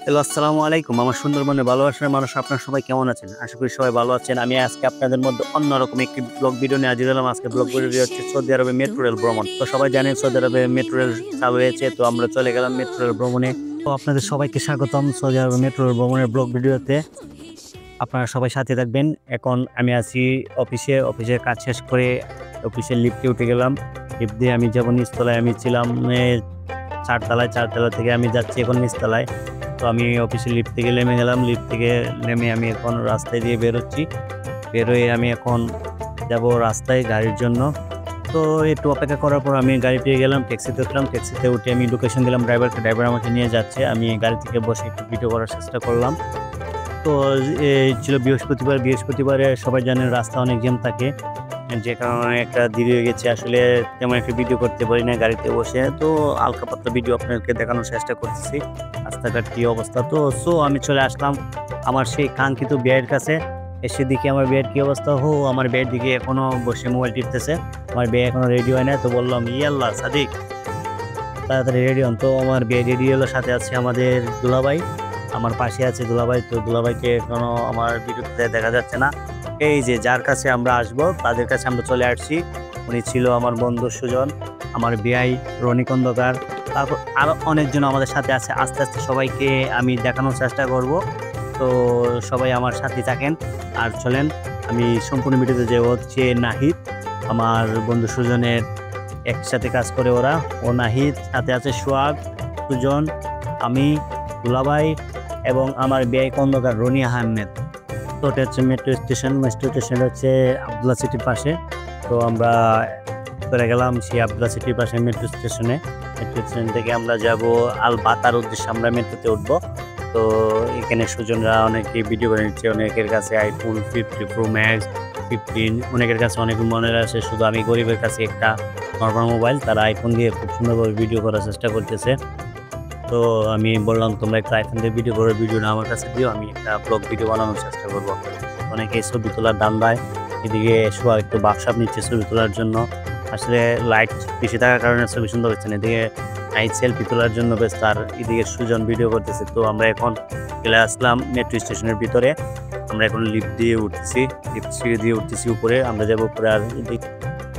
Hello, আসসালামু আলাইকুম। আমার সুন্দরবনের ভালোবাসার মানুষ আপনারা সবাই কেমন আছেন? আশা করি সবাই ভালো আছেন। আমি আজকে আপনাদের মধ্যে অন্যরকম একটি ব্লগ ভিডিও নিয়ে হাজির হলাম। আজকে ব্লগ ভিডিওটি হচ্ছে সৌদি আরবে মেট্রো রেল ভ্রমণ। তো সবাই জানেন সৌদি আরবে মেট্রো রেল চালু হয়েছে। তো আমরা চলে গেলাম মেট্রো রেল ভ্রমণে। তো আপনাদের সবাইকে স্বাগতম সৌদি আরবে মেট্রো রেল ভ্রমণের ব্লগ ভিডিওতে। আপনারা সবাই সাথে থাকবেন। এখন আমি আছি অফিসের কাজ শেষ করে অফিসের লিফটে উঠে গেলাম। লিফট দিয়ে আমি যাব নিচতলায়। আমি ছিলাম ৪ তলায়। ৪ তলা থেকে আমি যাচ্ছি এখন নিচতলায়। তো আমি অফিসের লিফট থেকে নেমে গেলাম। লিফট থেকে নেমে আমি এখন রাস্তায় দিয়ে বেরোচ্ছি। বেরোয় আমি এখন যাব রাস্তায় গাড়ির জন্য। তো একটু অপেক্ষা করার পর আমি গাড়ি পেয়ে গেলাম। ট্যাক্সিতে উঠলাম। ট্যাক্সিতে উঠে আমি লোকেশন দিলাম ড্রাইভারকে। ড্রাইভার আমাকে নিয়ে যাচ্ছে। আমি গাড়ি থেকে বসে একটু ভিডিও করার চেষ্টা করলাম। তো ছিল বৃহস্পতিবার। বৃহস্পতিবারে সবাই জানেন রাস্তা অনেক জ্যাম থাকে। যে কারণে একটা দেরি হয়ে গেছে। আসলে তেমন একটা ভিডিও করতে পারি না গাড়িতে বসে। তো হালকা পাতলা ভিডিও আপনাদেরকে দেখানোর চেষ্টা করতেছি। রাস্তাঘাট কী অবস্থা। তো আমি চলে আসলাম আমার সেই কাঙ্ক্ষিত বিয়ের কাছে। এসে দেখি আমার বিয়ের কী অবস্থা। আমার বিয়ের দিকে এখনো বসে মোবাইল টিপতেছে। আমার বিয়ে এখনো রেডি হয় না। তো বললাম, ইয়াল্লাহ সাদিক তাড়াতাড়ি রেডি হন। তো আমার বিয়ে রেডি হলো। সাথে আছে আমাদের দুলাভাই। আমার পাশে আছে দুলাভাই। তো দুলাভাইকে এখনো আমার ভিডিওতে দেখা যাচ্ছে না। এই যে যার কাছে আমরা আসবো তাদের কাছে আমরা চলে আসছি। উনি ছিল আমার বন্ধু সুজন, আমার বিআই রনি খন্দকার। তারপর আরও অনেকজন আমাদের সাথে আছে। আস্তে আস্তে সবাইকে আমি দেখানোর চেষ্টা করব। তো সবাই আমার সাথে থাকেন আর চলেন। আমি সম্পূর্ণ ভিডিওতে যে হচ্ছে নাহিদ, আমার বন্ধু সুজনের একসাথে কাজ করে ওরা। ও নাহিদ, সাথে আছে সোহাগ, সুজন, আমি, দুলাভাই এবং আমার বিআই খন্দকার রনি আহমেদ। তো এটা হচ্ছে মেট্রো স্টেশন। মেট্রো স্টেশন হচ্ছে আবদুল্লাহ সিটির পাশে। তো আমরা চলে গেলাম সেই আবদুল্লাহ সিটির পাশে মেট্রো স্টেশনে। মেট্রো স্টেশন থেকে আমরা যাব আল বাতার উদ্দেশ্যে আমরা মেট্রোতে উঠবো। তো এখানে সুজনরা অনেকে ভিডিও করে নিচ্ছে। অনেকের কাছে আইফোন 50 প্রো ম্যাক্স, 15, অনেকের কাছে অনেক মনের আছে। শুধু আমি গরিবের কাছে একটা নর্মাল মোবাইল। তারা আইফোন দিয়ে খুব সুন্দরভাবে ভিডিও করার চেষ্টা করতেছে। তো আমি বললাম, তোমরা একটা আইফোন দিয়ে ভিডিও করো, ভিডিওটা আমার কাছে দিও, আমি একটা ব্লগ ভিডিও বানানোর চেষ্টা করবো। অনেকে ছবি তোলার ধান্দায়। এদিকে সোহাগ একটু বাক্সাপ নিচ্ছে ছবি তোলার জন্য। আসলে লাইট বেশি থাকার কারণে ছবি সুন্দর হচ্ছে না। এদিকে নাইট সেলফি তোলার জন্য ব্যস্ত, আর এদিকে সুজন ভিডিও করতেছে। তো আমরা এখন চলে আসলাম মেট্রো স্টেশনের ভিতরে। আমরা এখন লিফট দিয়ে উঠতেছি, লিফট সিঁড়ি দিয়ে উঠতেছি উপরে। আমরা যাবো উপরে। আর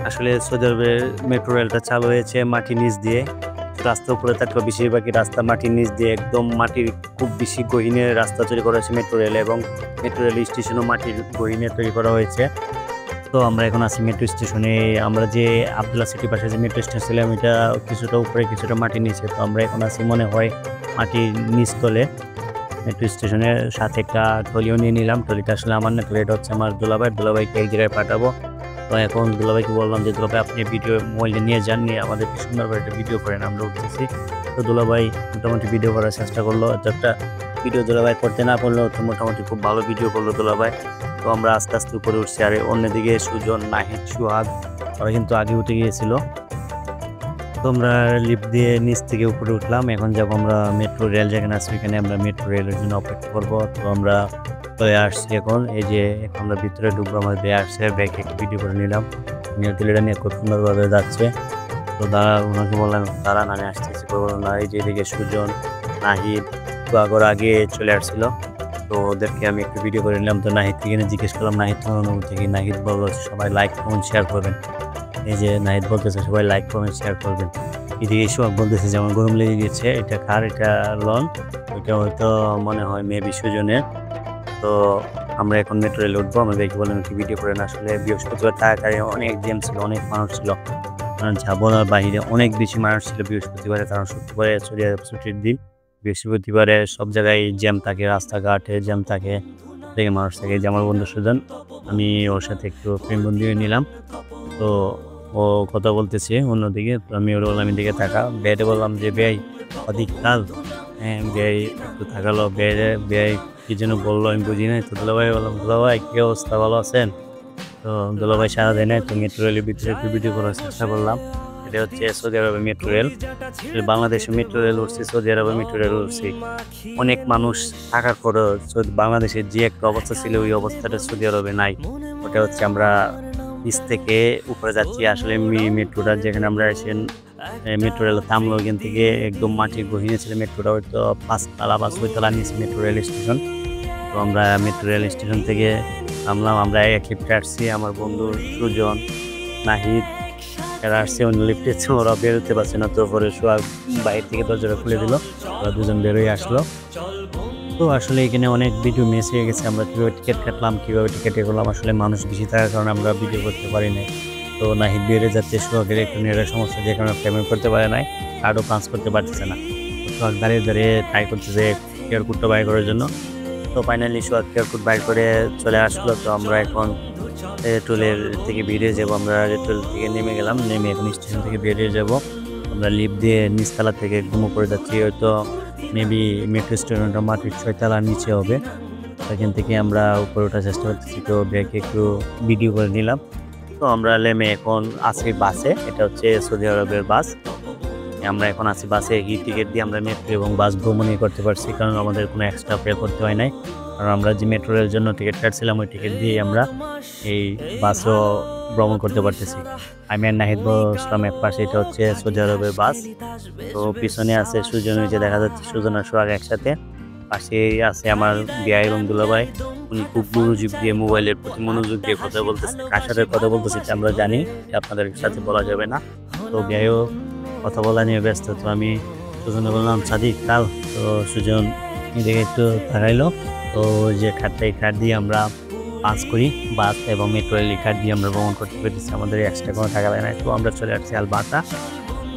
আসলে সৌদি আরবের মেট্রো রেলটা চালু হয়েছে মাটির নিচ দিয়ে। রাস্তার উপরে থাকলেও বেশিরভাগই রাস্তা মাটির নিচ দিয়ে, একদম মাটির খুব বেশি গহীনে রাস্তা তৈরি করা হয়েছে মেট্রো রেল। এবং মেট্রো রেল স্টেশনও মাটির গহীনে তৈরি করা হয়েছে। তো আমরা এখন আছি মেট্রো স্টেশনে। আমরা যে আবদুল্লাহ সিটির পাশে যে মেট্রো স্টেশন ছিলাম, এটা কিছুটা উপরে কিছুটা মাটির নিচে। তো আমরা এখন আছি মনে হয় মাটির নিচতলে। মেট্রো স্টেশনের সাথে একটা ট্রলিও নিয়ে নিলাম। ট্রলিটা আসলে আমার না, ট্রলিটা হচ্ছে আমার দুলাভাইকে এক জায়গায় পাঠাবো। তো এখন দুলাভাইকে বললাম যে, দুলাভাই আপনি ভিডিও মোবাইলটা নিয়ে যান, নিয়ে আমাদেরকে সুন্দরভাবে একটা ভিডিও করেন, আমরা উঠতেছি। তো দুলাভাই মোটামুটি ভিডিও করার চেষ্টা করলো। তো একটা ভিডিও দুলাভাই করতে না পারলেও তো মোটামুটি খুব ভালো ভিডিও করলো দুলাভাই। তো আমরা আস্তে আস্তে উপরে উঠছি। আর অন্যদিকে সুজন, নাহিদ, সোহাগ ওরা কিন্তু আগে উঠে গিয়েছিল। তো আমরা লিফট দিয়ে নিচ থেকে উপরে উঠলাম। এখন যাব আমরা মেট্রো রেল যেখানে আছে ওইখানে আমরা মেট্রো রেলের জন্য অপেক্ষা করবো। তো আমরা চলে আসছি এখন। এই যে এখন আমরা ভিতরে ঢুকবো। আমার ব্যাগ আসছে, ব্যাগে একটু ভিডিও করে নিলাম। তুলিটা নিয়ে খুব সুন্দরভাবে যাচ্ছে। তো ওনাকে বললাম দাঁড়ান, আমি আসতেছি। বললাম না। এই যে এদিকে সুজন, নাহিদ আগর আগে চলে আসছিল। তো ওদেরকে আমি একটু ভিডিও করে নিলাম। তো নাহিদকে কিনে জিজ্ঞেস করলাম, নাহিদ তোমার অনুভূতি কি? নাহিদ বললো সবাই লাইক কমেন্ট শেয়ার করবেন। এই যে নাহিদ বলতেছে সবাই লাইক কমেন্ট শেয়ার করবেন। এদিকে সোহাগ বলতেছে যে আমার গরম লেগে গেছে, এটা কার, এটা লন, ওইটা হয়তো মনে হয় মেবি সুজনের। তো আমরা এখন মেট্রো রেলে উঠবো। আমরা দেখে বললাম একটু ভিডিও করেন। আসলে বৃহস্পতিবার তাড়াতাড়ি অনেক জ্যাম ছিল, অনেক মানুষ ছিল। ঝাবনার বাহিরে অনেক বেশি মানুষ ছিল বৃহস্পতিবারে, কারণ শুক্রবারে ছুটির দিন। বৃহস্পতিবারে সব জায়গায় জ্যাম থাকে, রাস্তাঘাটে জ্যাম থাকে, থেকে মানুষ থাকে। যে আমার বন্ধু সুজন, আমি ওর সাথে একটু প্রেম বন্ধু নিলাম। তো ও কথা বলতেছে অন্যদিকে। তো আমি ওর বললাম এদিকে থাকা। বেড়ে বললাম যে বেয়াই অধিক কাল। হ্যাঁ, বেয়াই একটু থাকালো। বেয়াই কি যেন বললো, আমি বুঝি নাই। তো দুলাভাই বললাম, দুলাভাই কি অবস্থা, ভালো আছেন? তো দুলাভাই সারা দেয় নাই। তো মেট্রো রেলের ভিতরে একটু ভিডিও করার চেষ্টা করলাম। এটা হচ্ছে সৌদি আরবের মেট্রো রেল। বাংলাদেশে মেট্রো রেল উঠছি, সৌদি আরবের মেট্রো রেল উঠছি। অনেক মানুষ থাকার পরেও বাংলাদেশের যে একটা অবস্থা ছিল ওই অবস্থাটা সৌদি আরবে নাই। ওটা হচ্ছে আমরা নিচ থেকে উপরে যাচ্ছি। আসলে মেট্রোটা যেখানে আমরা এসে মেট্রো রেল থামলো, এখান থেকে একদম মাটির গহীনে ছিল মেট্রোটা, হয়তো 5 তলা বা 6 তলা নিচে মেট্রো রেল স্টেশন। তো আমরা মেট্রো রেল স্টেশন থেকে নামলাম। আমরা এক লিফটে আসছি, আমার বন্ধু সুজন, নাহিদ এরা আসছে অন্য লিফটে, ওরা বেরোতে পারছে না। তো পরে সোহাগ বাইরে থেকে দরজাটা খুলে দিল, ওরা দুজন বেরোয় আসলো। তো আসলে এখানে অনেক ভিডিও মিস হয়ে গেছে, আমরা কীভাবে টিকিট কাটলাম, কীভাবে টিকিট এ করলাম, আসলে মানুষ বেশি থাকার কারণে আমরা ভিডিও করতে পারি না। তো নাহিদ বেড়ে যাচ্ছে, সোহাগের একটু নেটের সমস্যা, যে কারণে পেমেন্ট করতে পারে নাই, কার্ডও পাঞ্চ করতে পারতেছে না। তো সোহাগ দাঁড়িয়ে দাঁড়িয়ে ট্রাই করতেছে কিউআর কোডটা বাইর করার জন্য। তো ফাইনালি সোহাগ কিউআর কোড বাইর করে চলে আসলো। তো আমরা এখন রেটুলের থেকে বেরিয়ে যাবো। আমরা রেটুল থেকে নেমে গেলাম, নেমে এখন স্টেশন থেকে বেরিয়ে যাব। আমরা লিফট দিয়ে নিচতলা থেকে একদম উপরে যাচ্ছি, হয়তো মেবি মেট্রো স্টেশনটা মাটির 6 তলার নিচে হবে। এখান থেকে আমরা উপরে ওঠার চেষ্টা করতেছি। তো ব্যাগে একটু ভিডিও করে নিলাম। তো আমরা নেমে এখন আছি বাসে, এটা হচ্ছে সৌদি আরবের বাস। আমরা এখন আছি বাসে, এই টিকিট দিয়ে আমরা মেট্রো এবং বাস ভ্রমণই করতে পারছি, কারণ আমাদের কোনো এক্সট্রা পে করতে হয় নাই। কারণ আমরা যে মেট্রো রেলের জন্য টিকিট কাটছিলাম, ওই টিকিট দিয়ে আমরা এই বাসও ভ্রমণ করতে পারতেছি। আমি আর নাহিদ বসলাম এক পাশে, এটা হচ্ছে সৌদি আরবের বাস। তো পিছনে আছে সুজন, যে দেখা যাচ্ছে সুজন আর সোহাগ একসাথে। পাশেই আছে আমার বিয়া এবং দুলাভাই, উনি খুব মনোযোগ দিয়ে মোবাইলের প্রতি মনোযোগ দিয়ে কথা বলতেছে। কার সাথে কথা বলতেছে আমরা জানি, আপনাদের সাথে বলা যাবে না। তো বিয়াও কথা বলা নিয়ে ব্যস্ত। তো আমি সুজনে বললাম সাদিক কাল। তো সুজন এদিকে একটু তাকাইলো। তো যে কার্ডটা, এই কার্ড দিয়ে আমরা পাস করি বাস এবং মেট্রো রেল, এই কার্ড দিয়ে আমরা ভ্রমণ করতে পেরেছি, আমাদের এক্সট্রা কোনো টাকা লাগে না। তো আমরা চলে আসছি আলবাতা।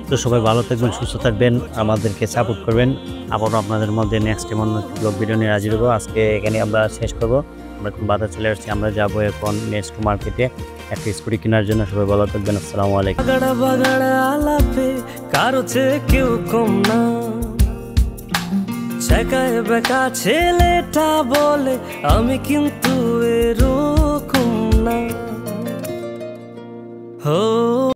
তো সবাই ভালো থাকবেন, সুস্থ থাকবেন, আমাদেরকে সাপোর্ট করবেন। আবারও আপনাদের মধ্যে নেক্সট অন্য ব্লগ ভিডিও নিয়ে হাজির হবো। আজকে এখানে আমরা শেষ করবো। আমরা এখন বাজার চলে আসছি, আমরা যাবো এখন নেক্সট মার্কেটে একটা স্কুটি কেনার জন্য। সবাই ভালো থাকবেন, আসসালামু আলাইকুম। কারো চেয়ে কেউ কম না, ছেকায় বেকা ছেলেটা বলে আমি কিন্তু এরকম না।